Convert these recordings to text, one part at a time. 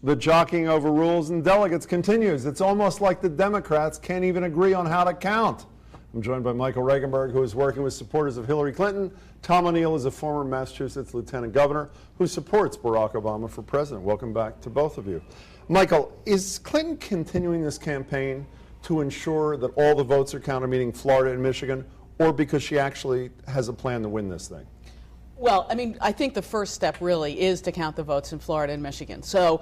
The jockeying over rules and delegates continues. It's almost like the Democrats can't even agree on how to count. I'm joined by Michael Regenberg, who is working with supporters of Hillary Clinton. Tom O'Neill is a former Massachusetts lieutenant governor who supports Barack Obama for president. Welcome back to both of you. Michael, is Clinton continuing this campaign to ensure that all the votes are counted, meaning Florida and Michigan, or because she actually has a plan to win this thing? Well, I mean, I think the first step really is to count the votes in Florida and Michigan. So,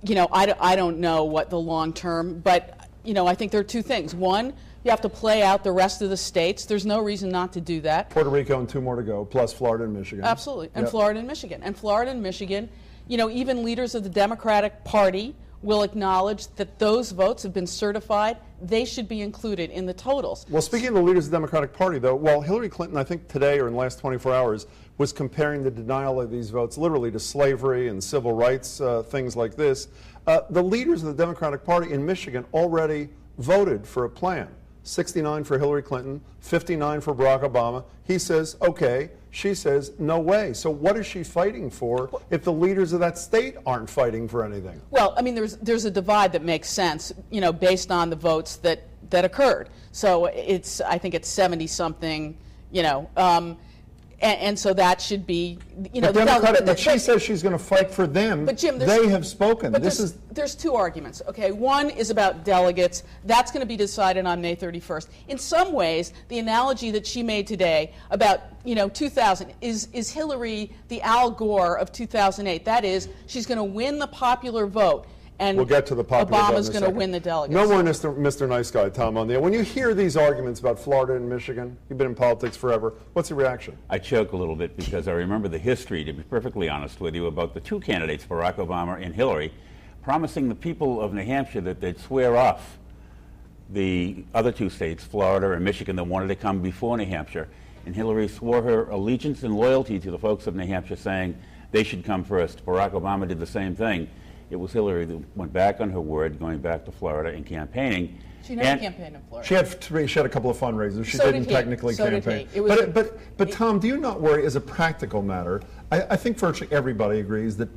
you know, I don't know what the long term, but, you know, I think there are two things. One, you have to play out the rest of the states. There's no reason not to do that. Puerto Rico and two more to go, plus Florida and Michigan. Absolutely, and Yep. Florida and Michigan. And Florida and Michigan, you know, even leaders of the Democratic Party will acknowledge that those votes have been certified. They should be included in the totals. Well, speaking of the leaders of the Democratic Party, though, well, Hillary Clinton, I think today or in the last 24 hours, was comparing the denial of these votes literally to slavery and civil rights, things like this. The leaders of the Democratic Party in Michigan already voted for a plan. 69 for Hillary Clinton, 59 for Barack Obama. He says, okay. She says, no way. So what is she fighting for if the leaders of that state aren't fighting for anything? Well, I mean, there's a divide that makes sense, you know, based on the votes that occurred. So I think it's 70-something, you know, and so that should be, you know, but she says she's going to fight for them. But Jim, they have spoken. But there's two arguments. Okay, one is about delegates. That's going to be decided on May 31st. In some ways, the analogy that she made today about, you know, 2000 is Hillary the Al Gore of 2008. That is, she's going to win the popular vote. And we'll get to the popular vote in a Obama's going to win the delegates. No more Mr. Nice Guy, Tom O'Neill. When you hear these arguments about Florida and Michigan, you've been in politics forever, what's your reaction? I choke a little bit because I remember the history, to be perfectly honest with you, about the two candidates, Barack Obama and Hillary, promising the people of New Hampshire that they'd swear off the other two states, Florida and Michigan, that wanted to come before New Hampshire. And Hillary swore her allegiance and loyalty to the folks of New Hampshire, saying they should come first. Barack Obama did the same thing. It was Hillary that went back on her word, going back to Florida and campaigning. She never campaigned in Florida. She had a couple of fundraisers. She didn't technically campaign. But Tom, do you not worry, as a practical matter, I think virtually everybody agrees that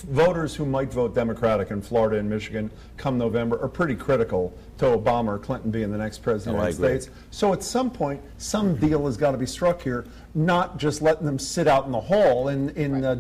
voters who might vote Democratic in Florida and Michigan come November are pretty critical to Obama or Clinton being the next president of the United States. So at some point, some deal has got to be struck here, not just letting them sit out in the hall in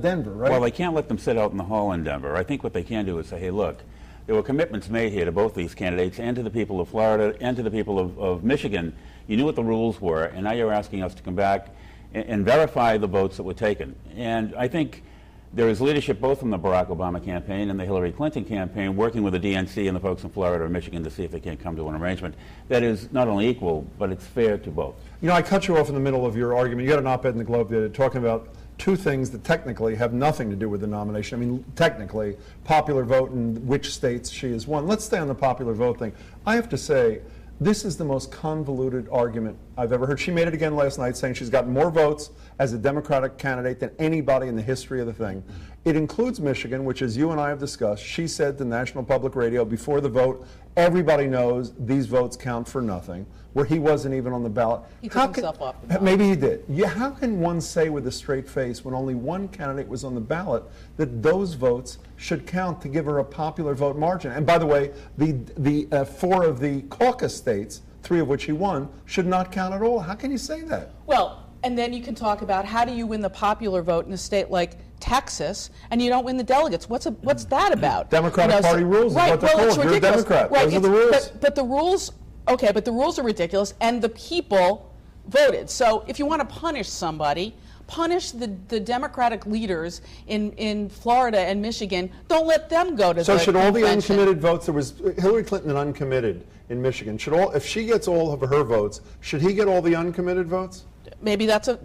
Denver, right? Well, they can't let them sit out in the hall in Denver. I think what they can do is say, hey, look, there were commitments made here to both these candidates and to the people of Florida and to the people of Michigan. You knew what the rules were, and now you're asking us to come back and verify the votes that were taken. And I think there is leadership both from the Barack Obama campaign and the Hillary Clinton campaign working with the DNC and the folks in Florida or Michigan to see if they can't come to an arrangement that is not only equal, but it's fair to both. You know, I cut you off in the middle of your argument. You got an op-ed in the Globe the other day talking about two things that technically have nothing to do with the nomination. I mean, technically, popular vote and which states she has won. Let's stay on the popular vote thing. I have to say, this is the most convoluted argument I've ever heard. She made it again last night, saying she's gotten more votes as a Democratic candidate than anybody in the history of the thing. It includes Michigan, which, as you and I have discussed, she said to National Public Radio before the vote, everybody knows these votes count for nothing, where he wasn't even on the ballot. He took himself off the ballot. Maybe he did. Yeah, how can one say with a straight face, when only one candidate was on the ballot, that those votes should count to give her a popular vote margin? And by the way, the four of the caucus states, three of which he won, should not count at all. How can you say that? Well, and then you can talk about how do you win the popular vote in a state like Texas, and you don't win the delegates. What's that about? Democratic Party rules is what they're called. You're a Democrat. Right, those are the rules. But the rules, okay, but the rules are ridiculous, and the people voted. So if you want to punish somebody, punish the Democratic leaders in Florida and Michigan. Don't let them go to the So should all the convention. uncommitted votes, there was Hillary Clinton uncommitted in Michigan, if she gets all of her votes, should he get all the uncommitted votes? Maybe that's a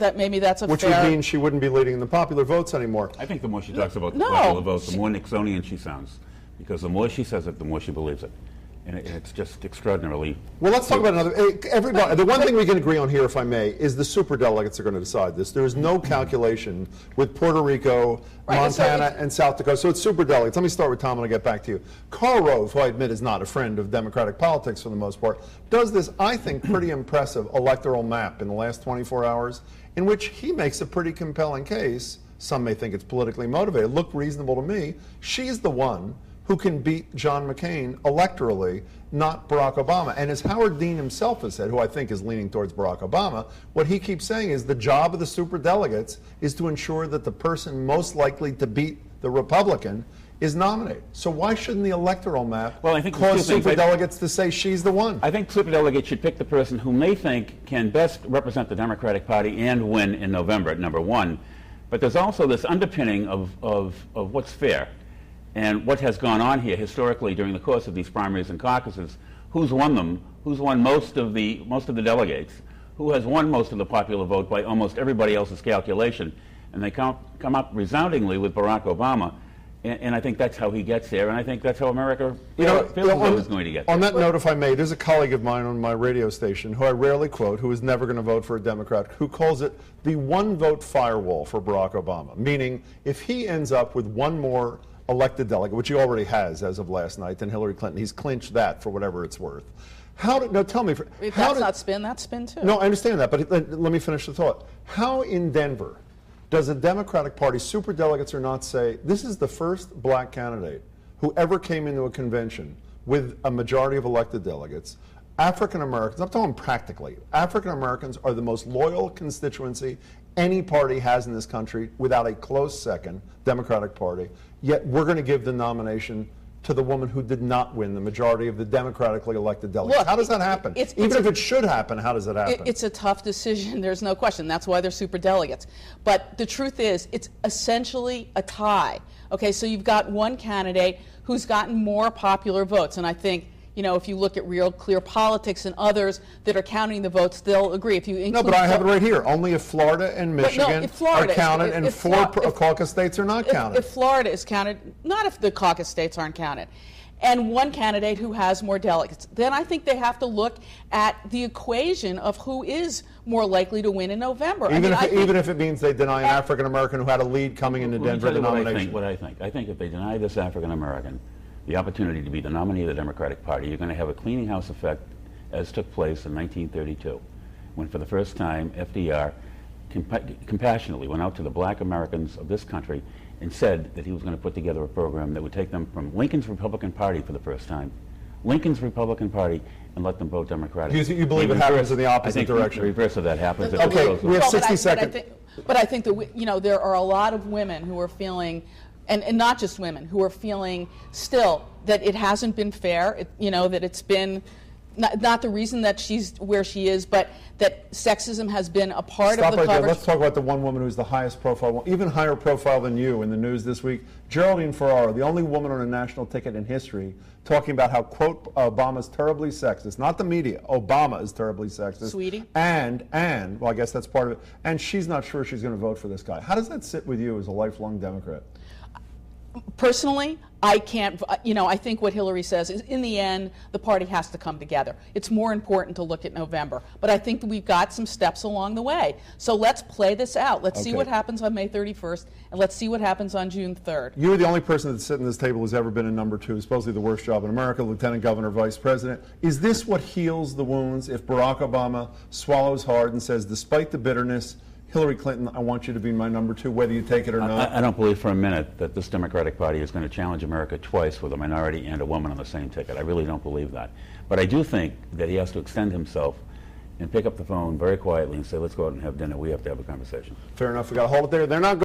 Which fair. would mean she wouldn't be leading the popular votes anymore. I think the more she talks about the popular vote, the more Nixonian she sounds. Because the more she says it, the more she believes it. And it's just extraordinarily... Well, let's talk about another... Everybody, the one thing we can agree on here, if I may, is the superdelegates are going to decide this. There is no calculation with Puerto Rico, Montana, and South Dakota. So it's superdelegates. Let me start with Tom and I'll get back to you. Karl Rove, who I admit is not a friend of Democratic politics for the most part, does this, I think, pretty impressive electoral map in the last 24 hours in which he makes a pretty compelling case some may think it's politically motivated, look reasonable to me. She's the one who can beat John McCain electorally, not Barack Obama. And as Howard Dean himself has said, who I think is leaning towards Barack Obama, what he keeps saying is the job of the superdelegates is to ensure that the person most likely to beat the Republican is nominated. So why shouldn't the electoral map cause superdelegates to say she's the one? I think superdelegates should pick the person whom they think can best represent the Democratic Party and win in November at number one. But there's also this underpinning of what's fair and what has gone on here historically during the course of these primaries and caucuses. Who's won them? Who's won most of the delegates? Who has won most of the popular vote by almost everybody else's calculation? And they come up resoundingly with Barack Obama. And I think that's how he gets there, and I think that's how America feels as though he's going to get there. On that note, if I may, there's a colleague of mine on my radio station who I rarely quote, who is never going to vote for a Democrat, who calls it the one-vote firewall for Barack Obama, meaning if he ends up with one more elected delegate, which he already has as of last night, than Hillary Clinton, he's clinched that for whatever it's worth. Tell me. That's not spin, that's spin too. No, I understand that, but let me finish the thought. How in Denver does the Democratic Party, superdelegates or not, say this is the first black candidate who ever came into a convention with a majority of elected delegates? African Americans, I'm talking practically, African Americans are the most loyal constituency any party has in this country, without a close second, Democratic Party, yet we're going to give the nomination to the woman who did not win the majority of the democratically elected delegates. Look, how does that happen? Even if it should happen, how does it happen? It's a tough decision, there's no question. That's why they're superdelegates. But the truth is, it's essentially a tie. Okay, so you've got one candidate who's gotten more popular votes, and I think, you know, if you look at Real Clear Politics and others that are counting the votes, they'll agree. If you include no, but I have it right here. Only if Florida and Michigan are counted, and four caucus states are not counted. If Florida is counted, not if the caucus states aren't counted, and one candidate who has more delegates, then I think they have to look at the equation of who is more likely to win in November. Even if it means they deny an African American who had a lead coming into Denver the nomination. What I think if they deny this African American the opportunity to be the nominee of the Democratic Party, you're going to have a cleaning house effect as took place in 1932, when for the first time FDR compassionately went out to the black Americans of this country and said that he was going to put together a program that would take them from Lincoln's Republican Party for the first time, Lincoln's Republican Party, and let them vote Democratic. You believe it happens in the opposite direction? The reverse of that happens. Okay, we have 60 seconds. But I think that, you know, there are a lot of women who are feeling, and not just women, who are feeling still that it hasn't been fair, you know, that it's been not the reason that she's where she is, but that sexism has been a part of the coverage. There. Let's talk about the one woman who's the highest profile, even higher profile than you in the news this week, Geraldine Ferraro, the only woman on a national ticket in history, talking about how, quote, Obama's terribly sexist. Not the media. Obama is terribly sexist. Sweetie. And, well, I guess that's part of it. And she's not sure she's going to vote for this guy. How does that sit with you as a lifelong Democrat? Personally, I can't, you know, I think what Hillary says is, in the end, the party has to come together. It's more important to look at November. But I think that we've got some steps along the way. So let's play this out. Let's see what happens on May 31st, and let's see what happens on June 3rd. You're the only person that's sitting at this table who's ever been in number two, supposedly the worst job in America, lieutenant governor, vice president. Is this what heals the wounds if Barack Obama swallows hard and says, despite the bitterness, Hillary Clinton, I want you to be my number two, whether you take it or not? I don't believe for a minute that this Democratic Party is going to challenge America twice with a minority and a woman on the same ticket. I really don't believe that. But I do think that he has to extend himself and pick up the phone very quietly and say, let's go out and have dinner. We have to have a conversation. Fair enough. We've got to hold it there. They're not